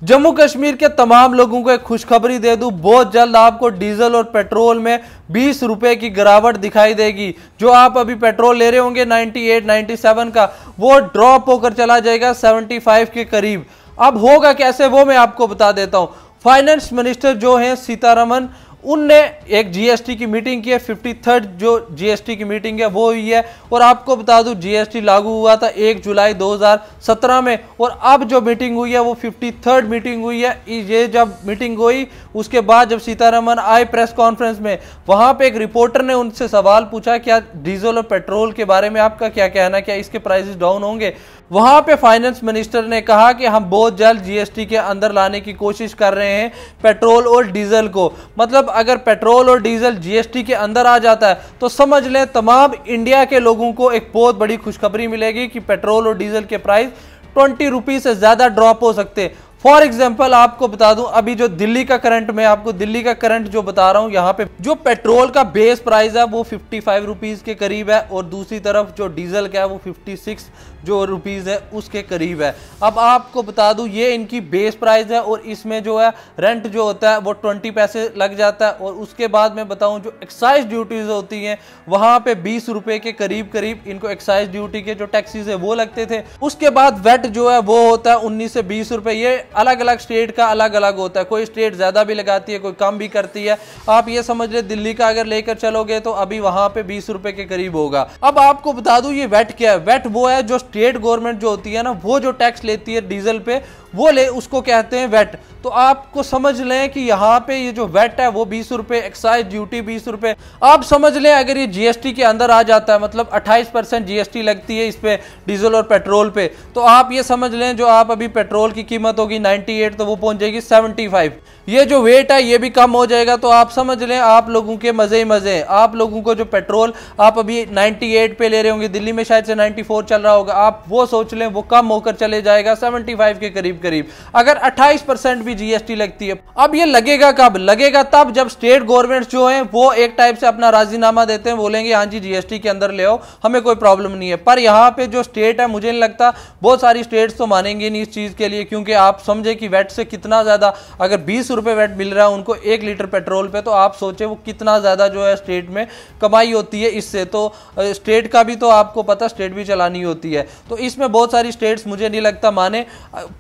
जम्मू कश्मीर के तमाम लोगों को एक खुशखबरी दे दूं, बहुत जल्द आपको डीजल और पेट्रोल में 20 रुपए की गिरावट दिखाई देगी। जो आप अभी पेट्रोल ले रहे होंगे 98, 97 का, वो ड्रॉप होकर चला जाएगा 75 के करीब। अब होगा कैसे वो मैं आपको बता देता हूं। फाइनेंस मिनिस्टर जो हैं सीतारमन, उनने एक जीएसटी की मीटिंग की है। 53rd जो जीएसटी की मीटिंग है वो हुई है। और आपको बता दूं जीएसटी लागू हुआ था 1 जुलाई 2017 में, और अब जो मीटिंग हुई है वो 53rd मीटिंग हुई है। ये जब मीटिंग हुई उसके बाद जब सीतारमन आए प्रेस कॉन्फ्रेंस में, वहां पे एक रिपोर्टर ने उनसे सवाल पूछा, क्या डीजल और पेट्रोल के बारे में आपका क्या कहना, क्या इसके प्राइसेस डाउन होंगे। वहां पे फाइनेंस मिनिस्टर ने कहा कि हम बहुत जल्द जीएसटी के अंदर लाने की कोशिश कर रहे हैं पेट्रोल और डीजल को। मतलब अगर पेट्रोल और डीजल जीएसटी के अंदर आ जाता है तो समझ लें तमाम इंडिया के लोगों को एक बहुत बड़ी खुशखबरी मिलेगी कि पेट्रोल और डीजल के प्राइस 20 रुपीज से ज्यादा ड्रॉप हो सकते हैं। फॉर एग्जाम्पल आपको बता दूं, अभी जो दिल्ली का करंट, मैं आपको दिल्ली का करंट जो बता रहा हूं, यहाँ पे जो पेट्रोल का बेस प्राइस है वो 55 रुपीज के करीब है, और दूसरी तरफ जो डीजल का है वो 56 जो रुपीज है उसके करीब है। अब आपको बता दूं ये इनकी बेस प्राइस है, और इसमें जो है रेंट जो होता है वो 20 पैसे लग जाता है। और उसके बाद मैं बताऊं जो एक्साइज ड्यूटीज होती हैं वहां पे 20 रुपए के करीब करीब इनको एक्साइज ड्यूटी के जो टैक्सीज है वो लगते थे। उसके बाद वेट जो है वो होता है 19 से 20 रुपए। ये अलग अलग स्टेट का अलग अलग होता है, कोई स्टेट ज्यादा भी लगाती है, कोई कम भी करती है। आप ये समझ ले दिल्ली का अगर लेकर चलोगे तो अभी वहां पे 20 रुपए के करीब होगा। अब आपको बता दूं ये वेट क्या है। वेट वो है जो स्टेट गवर्नमेंट जो होती है ना, वो जो टैक्स लेती है डीजल पे, वो ले उसको कहते हैं वेट। तो आपको समझ लें कि यहाँ पे ये जो वेट है वो 20 रुपए, एक्साइज ड्यूटी 20 रुपए। आप समझ लें अगर ये जीएसटी के अंदर आ जाता है, मतलब 28% जीएसटी लगती है इस पे डीजल और पेट्रोल पे, तो आप ये समझ लें जो आप अभी पेट्रोल की कीमत होगी 98 तो वो पहुंच जाएगी 75। ये जो वेट है ये भी कम हो जाएगा। तो आप समझ लें आप लोगों के मजे ही मजे हैं। आप लोगों को जो पेट्रोल आप अभी 98 पे ले रहे होंगे, दिल्ली में शायद से 94 चल रहा होगा, आप वो सोच लें वो कम होकर चले जाएगा 75 के करीब करीब, अगर 28% भी जीएसटी लगती है। अब ये लगेगा कब? लगेगा तब जब स्टेट गवर्नमेंट जो है वो एक टाइप से अपना राजीनामा देते हैं, बोलेंगे हाँ जी जीएसटी के अंदर ले आओ, हमें कोई प्रॉब्लम नहीं है। पर यहाँ पे जो स्टेट है, मुझे नहीं लगता बहुत सारी स्टेट्स तो मानेंगे नहीं इस चीज के लिए, क्योंकि आप समझे कि वेट से कितना ज्यादा, अगर 20 रुपए वेट मिल रहा है उनको 1 लीटर पेट्रोल पे, तो आप सोचे वो कितना ज्यादा जो है स्टेट में कमाई होती है इससे। तो स्टेट का भी तो आपको पता, स्टेट भी चलानी होती है। तो इसमें बहुत सारी स्टेट्स मुझे नहीं लगता माने।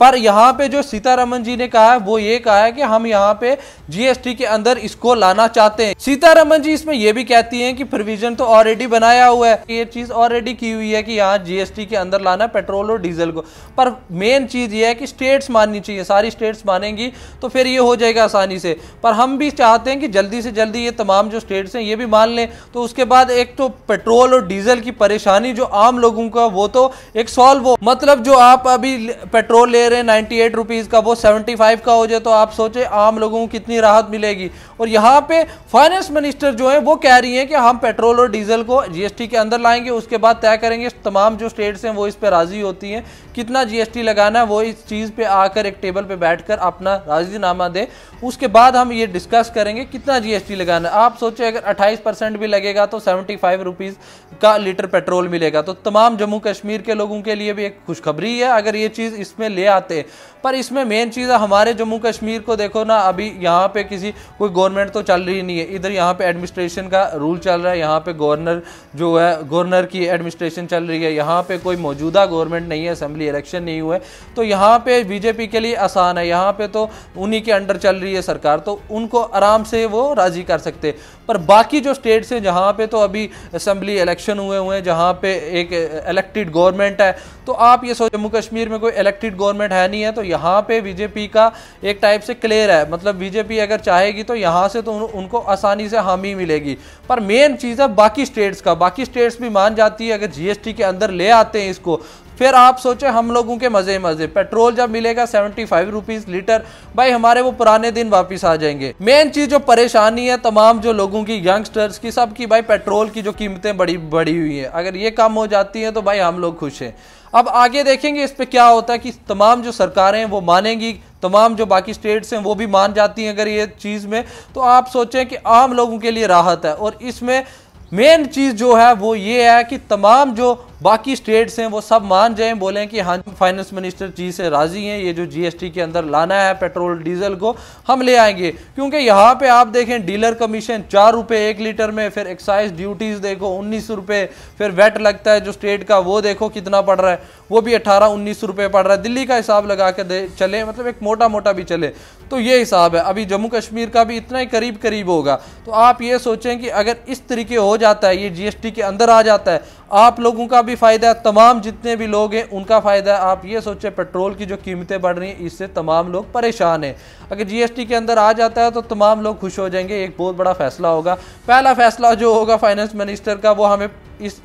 पर यहाँ पे जो सीतारमन जी ने कहा है वो ये कहा है कि हम यहाँ पे जीएसटी के अंदर इसको लाना चाहते हैं। सीतारमन जी इसमें ये भी कहती हैं कि प्रोविजन तो ऑलरेडी बनाया हुआ है, ये चीज ऑलरेडी की हुई है कि यहाँ जीएसटी के अंदर लाना पेट्रोल और डीजल को। पर मेन चीज ये है कि स्टेट्स माननी चाहिए, सारी स्टेट्स मानेंगी तो फिर ये हो जाएगा आसानी से। पर हम भी चाहते हैं कि जल्दी से जल्दी ये तमाम जो स्टेट्स हैं ये भी मान लें, तो उसके बाद एक तो पेट्रोल और डीजल की परेशानी जो आम लोगों का वो तो एक सॉल्व हो। मतलब जो आप अभी पेट्रोल ले रहे हैं 98 रुपीज का, वो 75 का हो जाए तो आप सोचे आम लोगों को कितनी राहत मिलेगी। और यहाँ पे फाइनेंस मिनिस्टर जो है वो कह रही है कि हम पेट्रोल और डीजल को जीएसटी के अंदर लाएंगे, उसके बाद तय करेंगे। तमाम जो स्टेट्स हैं वो इस पे राजी होती हैं, कितना जीएसटी लगाना है वो इस चीज पे आकर एक टेबल पे बैठकर अपना राजीनामा दे, उसके बाद हम ये डिस्कस करेंगे कितना जीएसटी लगाना है। आप सोचे अगर 28% भी लगेगा तो 75 रुपीज का लीटर पेट्रोल मिलेगा। तो तमाम जम्मू कश्मीर के लोगों के लिए भी एक खुशखबरी है अगर ये चीज इसमें ले आते हैं। पर इसमें मेन चीज है हमारे जम्मू कश्मीर को देखो ना, अभी यहाँ पे कोई गवर्नमेंट तो चल रही नहीं है। इधर यहाँ पे एडमिनिस्ट्रेशन का रूल चल रहा है, यहाँ पे गवर्नर जो है गवर्नर की एडमिनिस्ट्रेशन चल रही है। यहाँ पे कोई मौजूदा गवर्नमेंट नहीं है, असेंबली इलेक्शन नहीं हुए, तो यहाँ पे बीजेपी के लिए आसान है। यहाँ पे तो उन्हीं के अंडर चल रही है सरकार, तो उनको आराम से वो राजी कर सकते। पर बाकी जो स्टेट्स हैं जहाँ पे तो अभी असेंबली इलेक्शन हुए हैं, जहाँ पे एक इलेक्टेड गवर्नमेंट है, तो आप ये सोचो जम्मू कश्मीर में कोई इलेक्टेड गवर्नमेंट है नहीं है, तो यहाँ पे बीजेपी का एक टाइप से क्लियर है। मतलब बीजेपी अगर चाहेगी तो यहाँ से तो उनको आसानी से हामी मिलेगी। पर मेन चीज है बाकी स्टेट्स का, बाकी स्टेट्स भी मान जाती है अगर जीएसटी के अंदर ले आते हैं इसको, फिर आप सोचे हम लोगों के मजे मजे। पेट्रोल जब मिलेगा 75 रुपीज लीटर, भाई हमारे वो पुराने दिन वापिस आ जाएंगे। मेन चीज जो परेशानी है तमाम जो लोगों की, यंगस्टर्स की, सबकी, भाई पेट्रोल की जो कीमतें बढ़ी हुई है, अगर ये कम हो जाती है तो भाई हम लोग खुश हैं। अब आगे देखेंगे इस पे क्या होता है कि तमाम जो सरकारें हैं वो मानेंगी, तमाम जो बाकी स्टेट्स हैं वो भी मान जाती हैं अगर ये चीज में, तो आप सोचें कि आम लोगों के लिए राहत है। और इसमें मेन चीज जो है वो ये है कि तमाम जो बाकी स्टेट्स हैं वो सब मान जाएं, बोलें कि हाँ फाइनेंस मिनिस्टर जी से राजी हैं, ये जो जीएसटी के अंदर लाना है पेट्रोल डीजल को हम ले आएंगे। क्योंकि यहाँ पे आप देखें डीलर कमीशन 4 रुपए 1 लीटर में, फिर एक्साइज ड्यूटीज देखो 19 रुपए, फिर वेट लगता है जो स्टेट का वो देखो कितना पड़ रहा है, वो भी 18-19 रुपए पड़ रहा है। दिल्ली का हिसाब लगा कर चले, मतलब एक मोटा मोटा भी चले तो ये हिसाब है। अभी जम्मू कश्मीर का भी इतना ही करीब करीब होगा। तो आप ये सोचें कि अगर इस तरीके हो जाता है, ये जीएसटी के अंदर आ जाता है, आप लोगों का भी फायदा है, तमाम जितने भी लोग हैं उनका फायदा है। आप ये सोचें पेट्रोल की जो कीमतें बढ़ रही हैं इससे तमाम लोग परेशान हैं। अगर जीएसटी के अंदर आ जाता है तो तमाम लोग खुश हो जाएंगे, एक बहुत बड़ा फैसला होगा। पहला फैसला जो होगा फाइनेंस मिनिस्टर का, वो हमें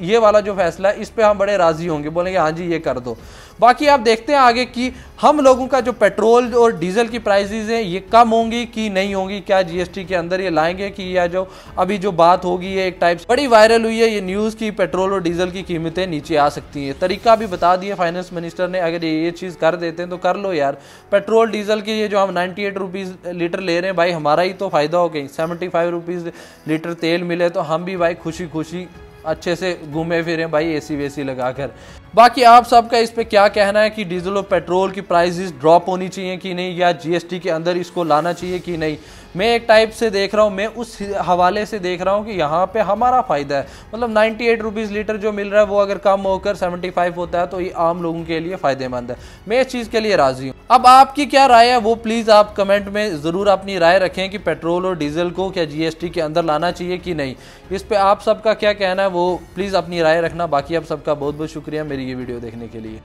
ये वाला जो फैसला है इस पे हम बड़े राजी होंगे, बोलेंगे हाँ जी ये कर दो। बाकी आप देखते हैं आगे कि हम लोगों का जो पेट्रोल और डीजल की प्राइसेस हैं ये कम होंगी कि नहीं होंगी, क्या जीएसटी के अंदर ये लाएंगे कि, या जो अभी जो बात होगी ये एक टाइप से बड़ी वायरल हुई है ये न्यूज़ की पेट्रोल और डीजल की कीमतें नीचे आ सकती हैं। तरीका भी बता दिया फाइनेंस मिनिस्टर ने, अगर ये चीज़ कर देते हैं तो कर लो यार। पेट्रोल डीजल की ये जो हम 98 रुपीज़ लीटर ले रहे हैं भाई, हमारा ही तो फ़ायदा हो गई। 75 रुपीज़ लीटर तेल मिले तो हम भी भाई खुशी खुशी अच्छे से घूमे फिरे भाई, एसी वेसी लगाकर। बाकी आप सबका इस पे क्या कहना है कि डीजल और पेट्रोल की प्राइसेस ड्रॉप होनी चाहिए कि नहीं, या जीएसटी के अंदर इसको लाना चाहिए कि नहीं। मैं एक टाइप से देख रहा हूँ, मैं उस हवाले से देख रहा हूँ कि यहाँ पे हमारा फ़ायदा है। मतलब 98 रुपीज़ लीटर जो मिल रहा है वो अगर कम होकर 75 होता है तो ये आम लोगों के लिए फ़ायदेमंद है। मैं इस चीज़ के लिए राज़ी हूँ। अब आपकी क्या राय है वो प्लीज़ आप कमेंट में ज़रूर अपनी राय रखें कि पेट्रोल और डीजल को क्या जीएसटी के अंदर लाना चाहिए कि नहीं। इस पर आप सबका क्या कहना है वो प्लीज़ अपनी राय रखना। बाकी आप सबका बहुत बहुत शुक्रिया मेरी ये वीडियो देखने के लिए।